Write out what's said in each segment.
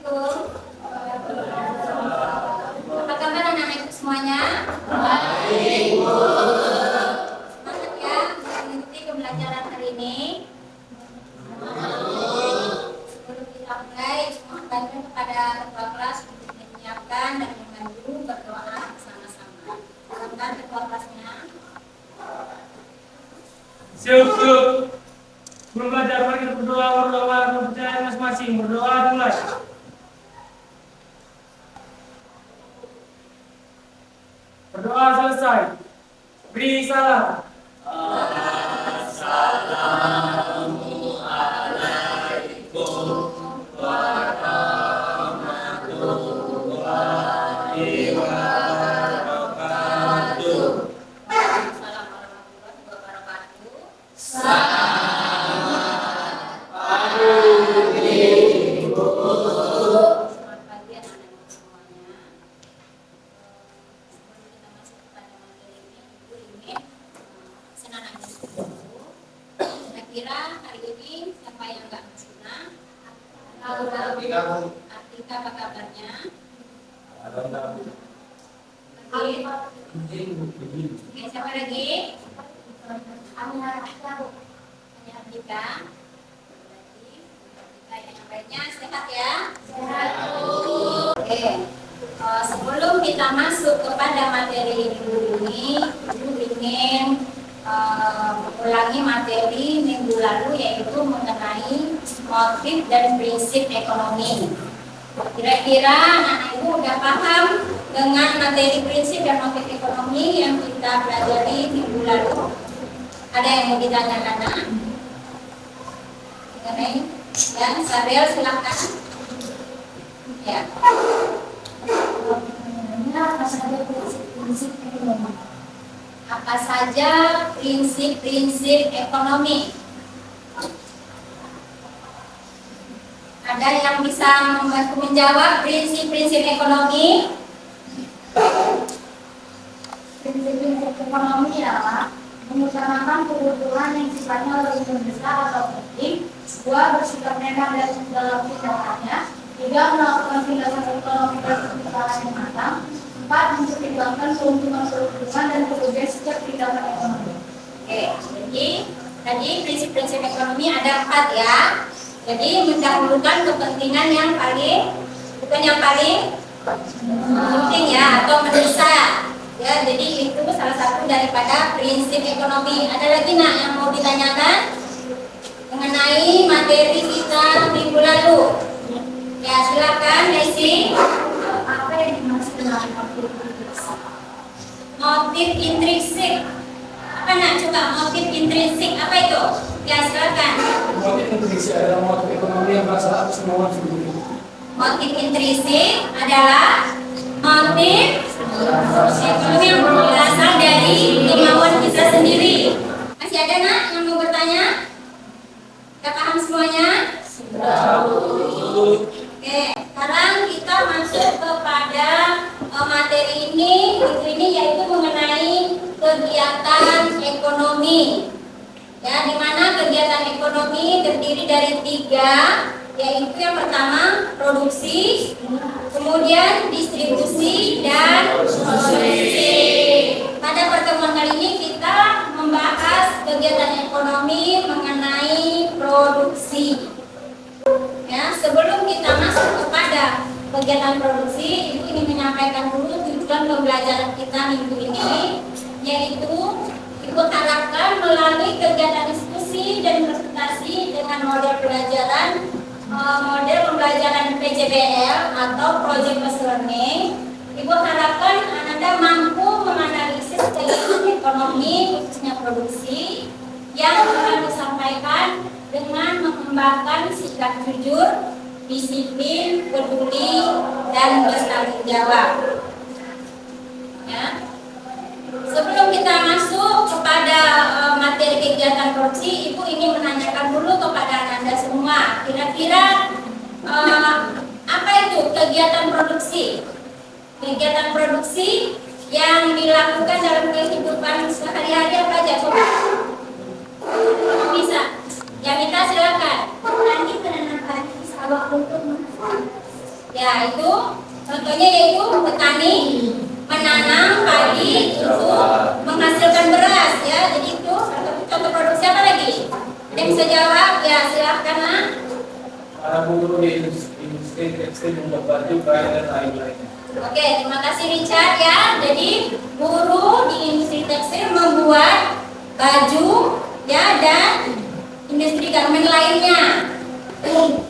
Assalamualaikum. Apa kabar anak-anak semuanya? Semangat ya mengikuti pembelajaran hari ini. Sebelum kita mulai, mohon kepada ketua kelas untuk menyiapkan dan membantu berdoa bersama-sama. Silakan ketua kelasnya. Siap. Sebelum belajar, mari kita berdoa kepercayaan masing-masing. Berdoa dimulai. Berdoa selesai. Beri salam. Kira hari ini siapa yang nggak bersunah? Artika, apa kabarnya? Oke, siapa lagi? Hanya Artika. Yang lainnya sehat ya? Sehat. Oke. Sebelum kita masuk kepada materi ini, Ibu ingin ulangi materi minggu lalu, yaitu mengenai motif dan prinsip ekonomi. Kira-kira anak ibu udah paham dengan materi prinsip dan motif ekonomi yang kita pelajari minggu lalu? Ada yang mau ditanyakan? Mengenai ya, Sarel silakan. Ya. Prinsip ekonomi. Apa saja prinsip-prinsip ekonomi? Ada yang bisa membantu menjawab prinsip-prinsip ekonomi? Prinsip-prinsip ekonomi adalah mengutamakan kebutuhan yang sifatnya lebih mendesak atau penting, 2. Bersikap netral dalam tindakannya, 3. Melakukan tindakan ekonomi berkebijakan yang matang, 4. Mempertimbangkan keuntungan dan kerugian setiap tindakan ekonomi. Oke, jadi tadi prinsip-prinsip ekonomi ada 4 ya. Jadi mendahulukan kepentingan yang paling, bukan yang paling penting ya, atau mendesak. Ya, jadi itu salah satu daripada prinsip ekonomi. Ada lagi nak yang mau ditanyakan mengenai materi kita minggu lalu? Ya, silakan Desi. Apa yang dimaksud dengan motif intrinsik? Motif intrinsik. Apa nak coba motif intrinsik? Apa itu? Ya, silakan. Motif intrinsik adalah motif ekonomi yang berasal atas kemauan sendiri. Motif intrinsik adalah motif ekonomi yang berasal dari kemauan kita sendiri. Masih ada nak yang mau bertanya? Kita paham semuanya? Oke, sekarang kita masuk kepada materi ini yaitu mengenai kegiatan ekonomi. Ya, di mana kegiatan ekonomi terdiri dari 3, yaitu yang pertama produksi, kemudian distribusi dan konsumsi. Pada pertemuan kali ini kita membahas kegiatan ekonomi mengenai produksi. Ya, sebelum kita masuk kepada kegiatan produksi, Ibu ingin menyampaikan dulu tujuan pembelajaran kita minggu ini, yaitu Ibu harapkan melalui kegiatan diskusi dan presentasi dengan model pembelajaran PJBL atau Project Based Learning, Ibu harapkan Anda mampu menganalisis kegiatan ekonomi khususnya produksi yang akan disampaikan dengan mengembangkan sikap jujur, disiplin, peduli, dan bertanggung jawab. Ya. Sebelum kita masuk kepada materi kegiatan produksi, Ibu ingin menanyakan dulu kepada Anda semua, kira-kira apa itu kegiatan produksi? Kegiatan produksi yang dilakukan dalam kehidupan sehari-hari apa aja? Coba bisa. Ya, minta silakan. Nanti menanamkan sahabat untuk Ya, itu contohnya yaitu petani menanam padi untuk menghasilkan beras ya. Jadi itu contoh produksi apa lagi? Ada yang bisa jawab? Ya, silahkan lah. Para buruh di industri tekstil membuat baju, kain dan lain-lainnya. Oke, terima kasih Richard ya. Jadi buruh di industri tekstil membuat baju ya dan industri garmen lainnya.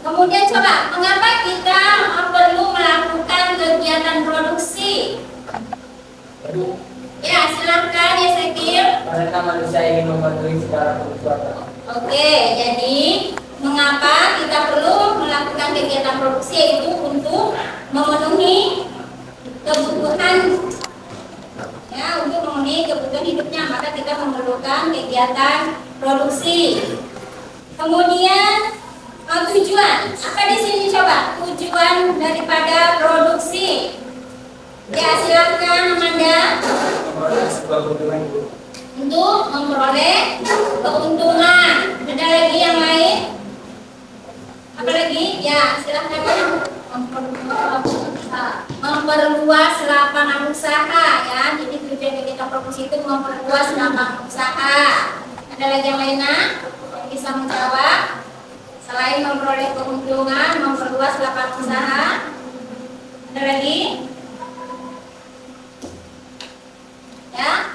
Kemudian coba, mengapa kita perlu melakukan kegiatan produksi? Ya, silakan ya Sekir. Karena manusia ingin memenuhi segala kebutuhan. Oke, jadi mengapa kita perlu melakukan kegiatan produksi yaitu untuk memenuhi kebutuhan ya, untuk memenuhi kebutuhan hidupnya, maka kita memerlukan kegiatan produksi. Kemudian tujuan apa di sini coba? Tujuan daripada produksi. Ya, silakan Amanda. Untuk memperoleh keuntungan. Ada lagi yang lain? Apa lagi? Ya, silakan. Memperluas lapangan usaha ya. Jadi tujuan kita produksi itu memperluas lapangan usaha. Ada lagi yang lainnya yang bisa menjawab? Selain memperoleh keuntungan, memperluas lapangan usaha, ada lagi? Ya,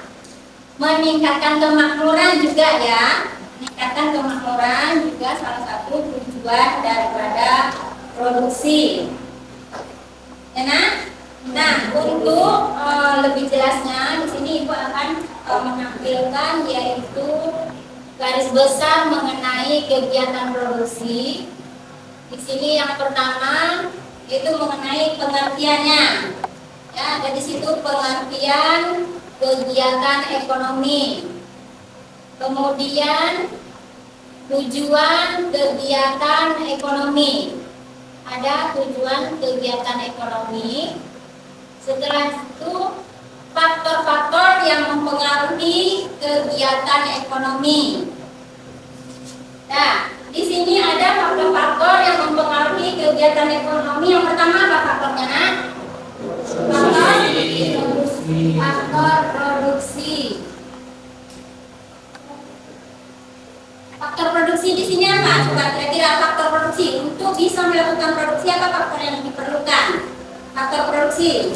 meningkatkan kemakmuran juga ya. Meningkatkan kemakmuran juga salah satu tujuan daripada produksi. Ya, nah untuk lebih jelasnya di sini Ibu akan menampilkan yaitu garis besar mengenai kegiatan produksi. Di sini yang pertama itu mengenai pengertiannya. Ya, ada di situ pengertian kegiatan ekonomi. Kemudian tujuan kegiatan ekonomi. Ada tujuan kegiatan ekonomi. Setelah itu faktor-faktor yang mempengaruhi kegiatan ekonomi. Nah, di sini ada faktor-faktor yang mempengaruhi kegiatan ekonomi. Yang pertama apa faktornya? Faktor produksi. Faktor produksi di sini apa? Coba kira-kira faktor produksi untuk bisa melakukan produksi apa faktor yang diperlukan? Faktor produksi.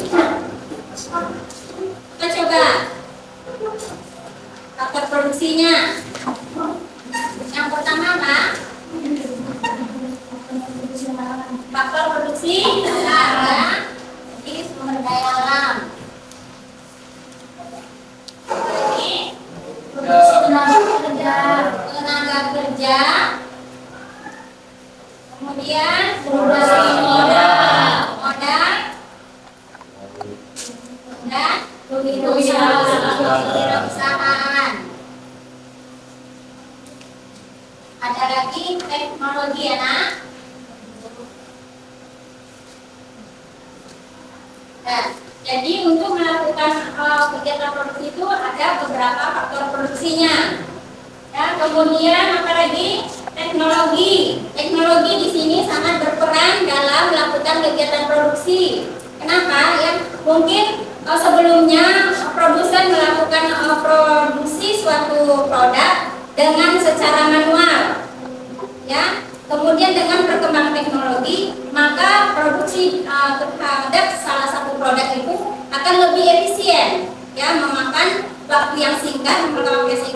Kita coba faktor produksinya. Yang pertama apa? Faktor produksi ada di sumber daya alam. Jadi produksi tenaga kerja, kemudian produksi modal dan kewirausahaan. Ada lagi teknologi ya nak. Nah, jadi untuk melakukan kegiatan produksi itu ada beberapa faktor produksinya. Ya, kemudian apa lagi? Teknologi. Teknologi di sini sangat berperan dalam melakukan kegiatan produksi. Kenapa? Ya, mungkin sebelumnya produsen melakukan produksi suatu produk dengan secara manual. Ya, kemudian dengan perkembangan teknologi, maka produksi terhadap salah satu produk itu akan lebih efisien. Ya, memakan waktu yang singkat,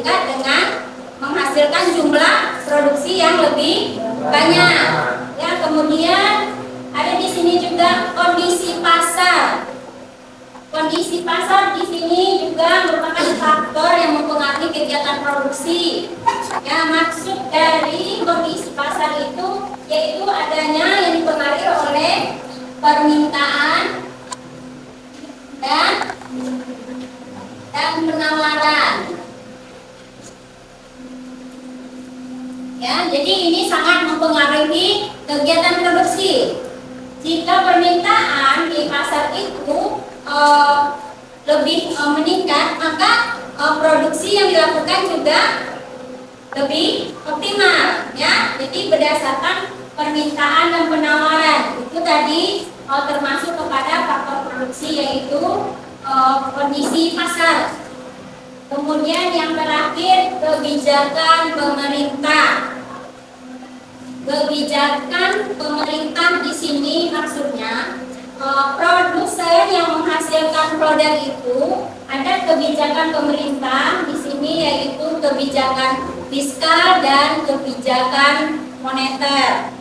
dengan menghasilkan jumlah produksi yang lebih banyak. Ya, kemudian ada di sini juga kondisi pasar. Kondisi pasar di sini juga merupakan faktor yang mempengaruhi kegiatan produksi. Ya, maksud dari kondisi pasar itu yaitu adanya yang dipengaruhi oleh permintaan dan penawaran. Ya, jadi ini sangat mempengaruhi kegiatan produksi. Jika permintaan di pasar itu lebih meningkat, maka produksi yang dilakukan juga lebih optimal. Ya, jadi berdasarkan permintaan dan penawaran itu tadi termasuk kepada faktor produksi yaitu kondisi pasar. Kemudian yang terakhir kebijakan pemerintah. Kebijakan pemerintah di sini maksudnya produsen yang menghasilkan produk itu ada kebijakan pemerintah di sini yaitu kebijakan fiskal dan kebijakan moneter.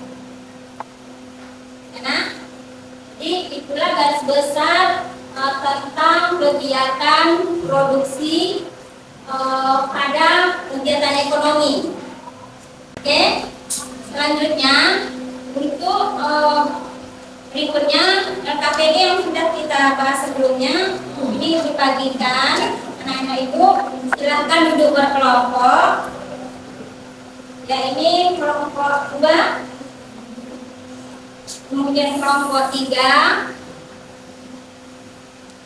Nah, jadi itulah garis besar tentang kegiatan produksi pada kegiatan ekonomi. Oke, selanjutnya untuk berikutnya LKPD yang sudah kita bahas sebelumnya ini dibagikan. Anak-anak ibu silahkan duduk berkelompok. Ya, ini kelompok 2, kemudian kelompok 3,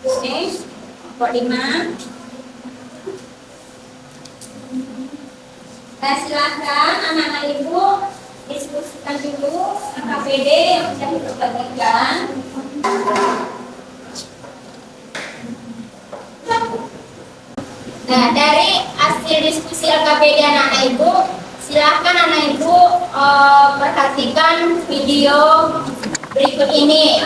oke, kelompok 5. Nah, silahkan anak-anak ibu diskusikan dulu KPD yang sudah dibagikan. Nah, dari hasil diskusi LKPD anak-anak ibu, silahkan anak ibu perhatikan video berikut ini.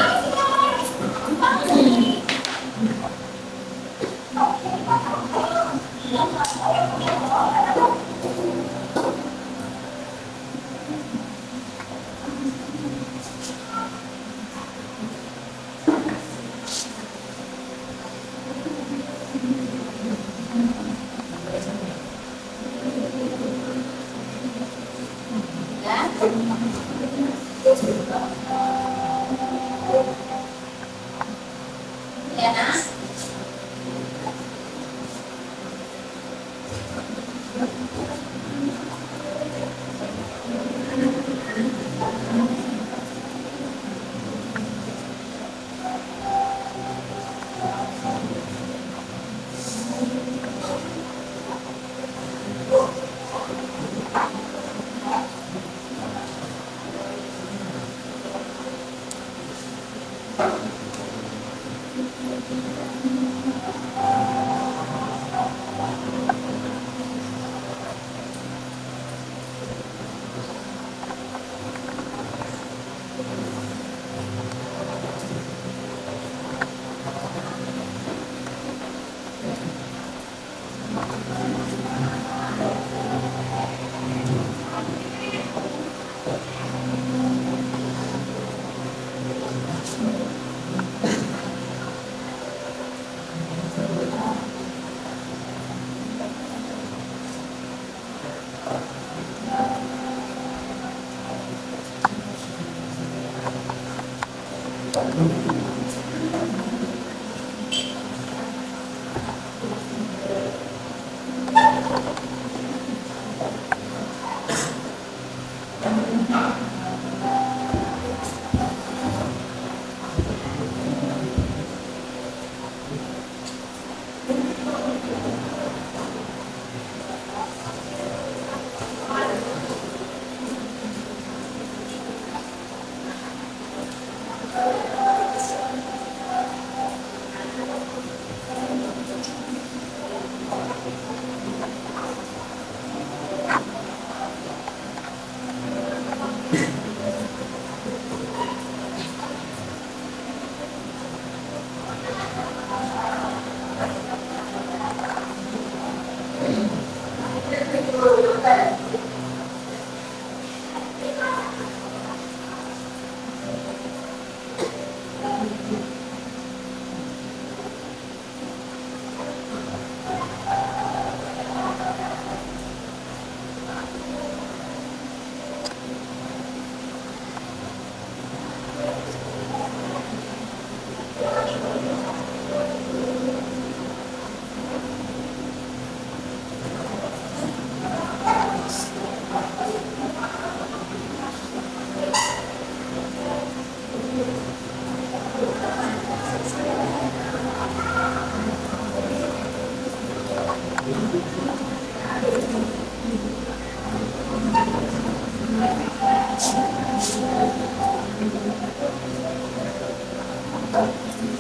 Ya, nah.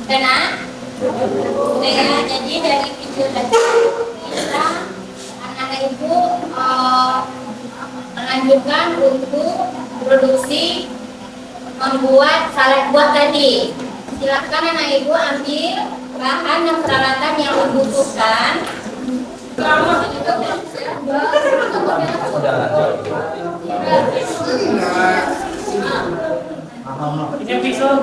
Benar? Ya, jadi dari video tadi kita anak ibu melanjutkan untuk produksi membuat salad buah tadi. Silakan anak ibu ambil bahan dan peralatan yang dibutuhkan. Ini pisau.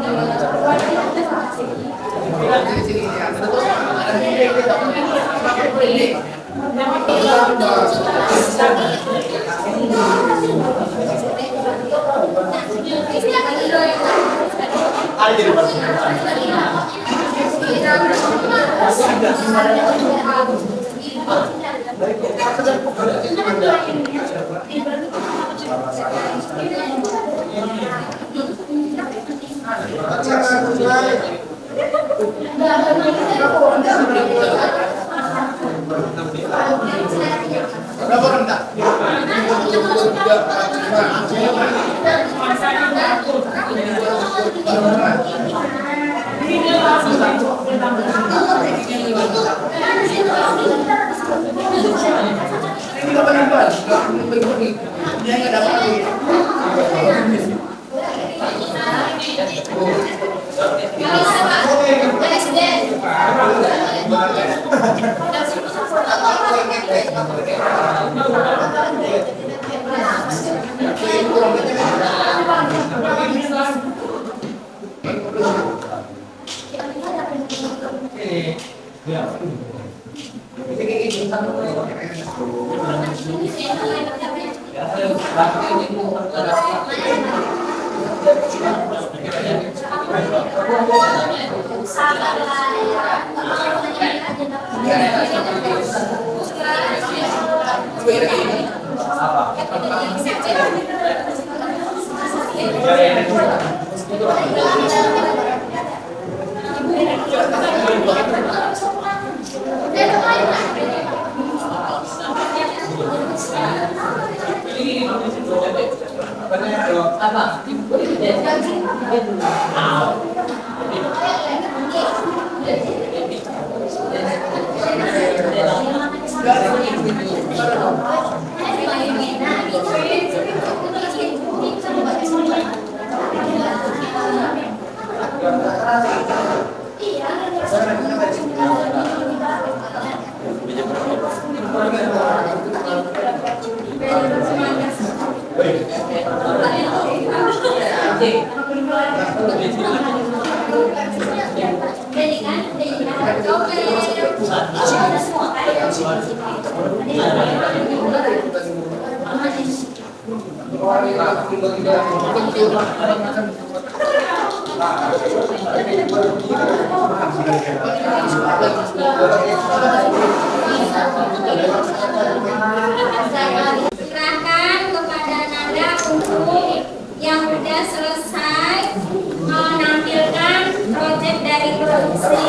Silakan kepada Nanda untuk yang sudah selesai menampilkan proyek dari produksi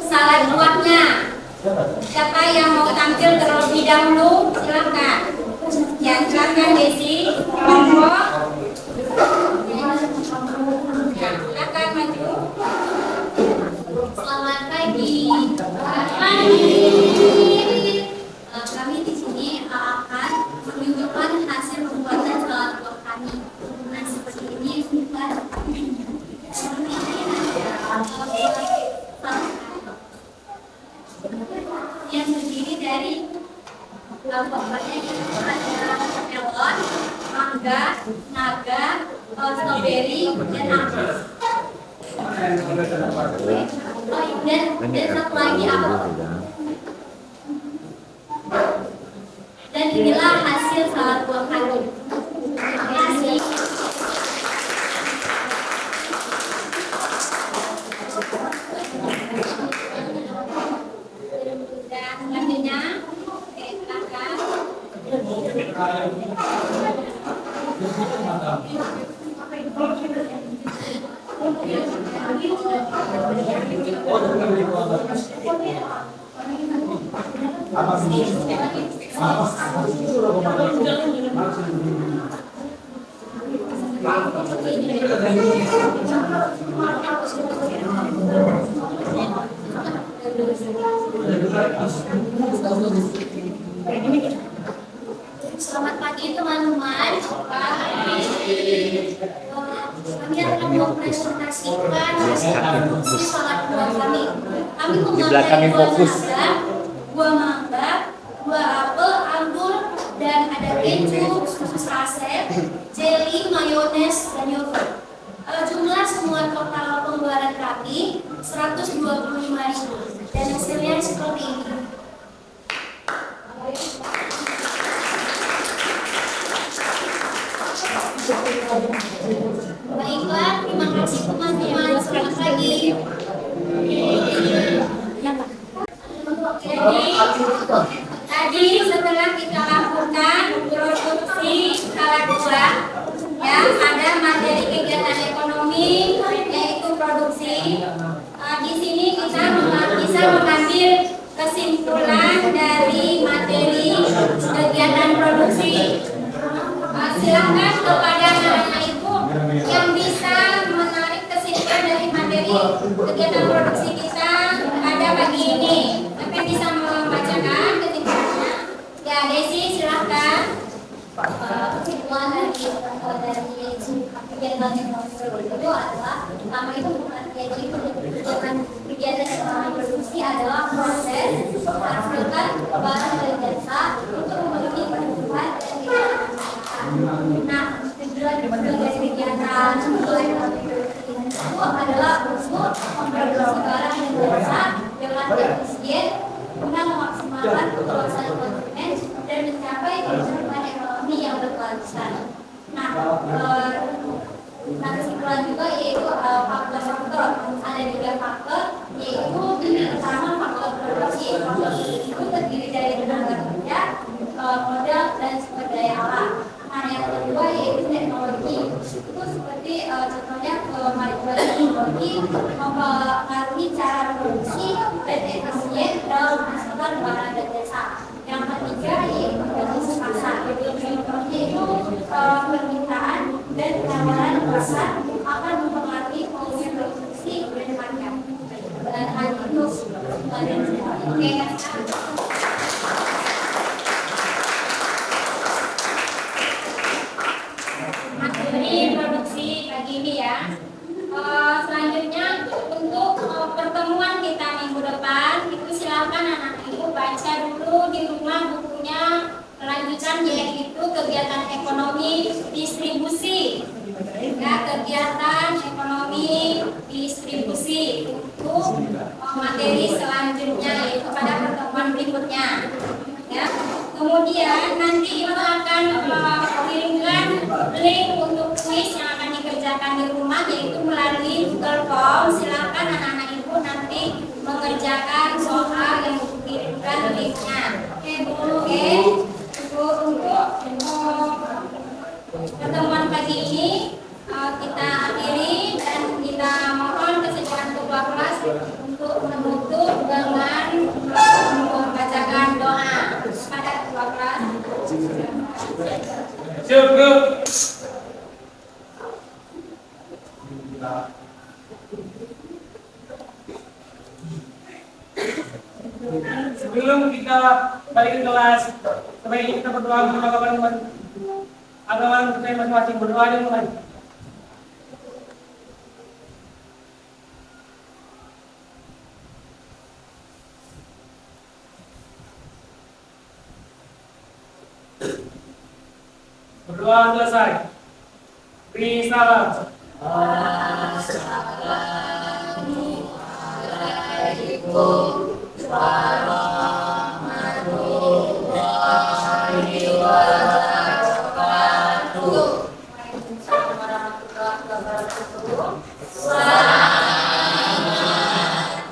salad buahnya. Siapa yang mau tampil terlebih dahulu? Silakan. Ya, silakan Desi. Kelompok. Ya, silakan maju. Selamat pagi. Selamat pagi. Kami di sini akan menunjukkan hasil pembuatan salad buah kami. Nah, seperti ini bukan yang terdiri dari buah-buahnya ada melon, mangga, naga, strawberry, dan apel. Dan satu lagi apa? Dan inilah hasil salad buah kami. Terima kasih. Dan selanjutnya, silakan. Selamat pagi teman-teman. Kami akan mempresentasikan hasil produksi salad buah kami. Kami memakai buah mangga, buah apel, anggur, dan ada keju, susu saset, jelly, mayones, dan yogurt. Jumlah semua total pengeluaran kami 125.000 dan hasilnya seperti ini. Baiklah, terima kasih teman-teman. Selamat pagi. Tadi setelah kita lakukan produksi salad buah, ya, ada materi kegiatan ekonomi yaitu produksi. Di sini kita bisa mengambil kesimpulan dari materi kegiatan produksi. Silakan kepada anak-anak ibu yang bisa menarik kesimpulan dari materi kegiatan produksi kita pada pagi ini. Siapa bisa membacakan kesimpulannya? Ya, Desi, silakan. Kesimpulan dari kegiatan ekonomi itu adalah pertama itu bukan kegiatan ekonomi produksi adalah proses menghasilkan barang dan jasa untuk memenuhi kebutuhan dan kehidupan. Nah, tujuan dari kegiatan ekonomi produksi itu adalah untuk memproduksi barang dan jasa dengan efisien guna memaksimalkan kepuasan konsumen dan mencapai pertumbuhan ekonomi yang berkelanjutan. Nah, kesimpulan juga yaitu faktor-faktor. Ada 3 faktor, yaitu pertama faktor produksi ekonomi itu terdiri dari tenaga kerja, modal, dan sumber daya alam. Nah, yang kedua yaitu teknologi. Itu seperti contohnya kemajuan teknologi mempengaruhi cara produksi dan efisien dalam menghasilkan barang dan jasa. Yang ketiga yaitu kondisi pasar. Contohnya itu permintaan dan penawaran pasar akan mempengaruhi volume produksi dan depannya. Dan hal itu oke. Ini produksi pagi ini ya. Selanjutnya untuk pertemuan kita minggu depan itu silakan anak ibu baca dulu di rumah bukunya kelanjutan yaitu kegiatan ekonomi distribusi. Ya, kegiatan ekonomi distribusi itu materi selanjutnya yaitu pada pertemuan berikutnya. Ya. Kemudian nanti ibu akan kirimkan link untuk kuis yang akan dikerjakan di rumah yaitu melalui Google Form. Silakan anak-anak ibu nanti mengerjakan soal yang ibu kirimkan linknya. Oke Bu, untuk pertemuan pagi ini kita akhiri dan kita mohon kesediaan ketua kelas untuk menutup dengan membacakan doa pada ketua kelas. Cukup. Sebelum kita balik ke kelas, sebaiknya kita berdoa bersama kawan-kawan. Agama kita masing-masing berdoa dan mulai. Berdoa selesai. Beri salam. Assalamualaikum warahmatullahi wabarakatuh. Selamat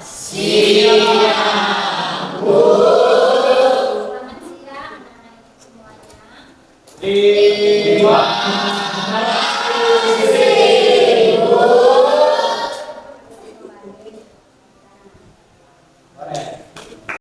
siang, Bu. Selamat siang anak-anak semuanya.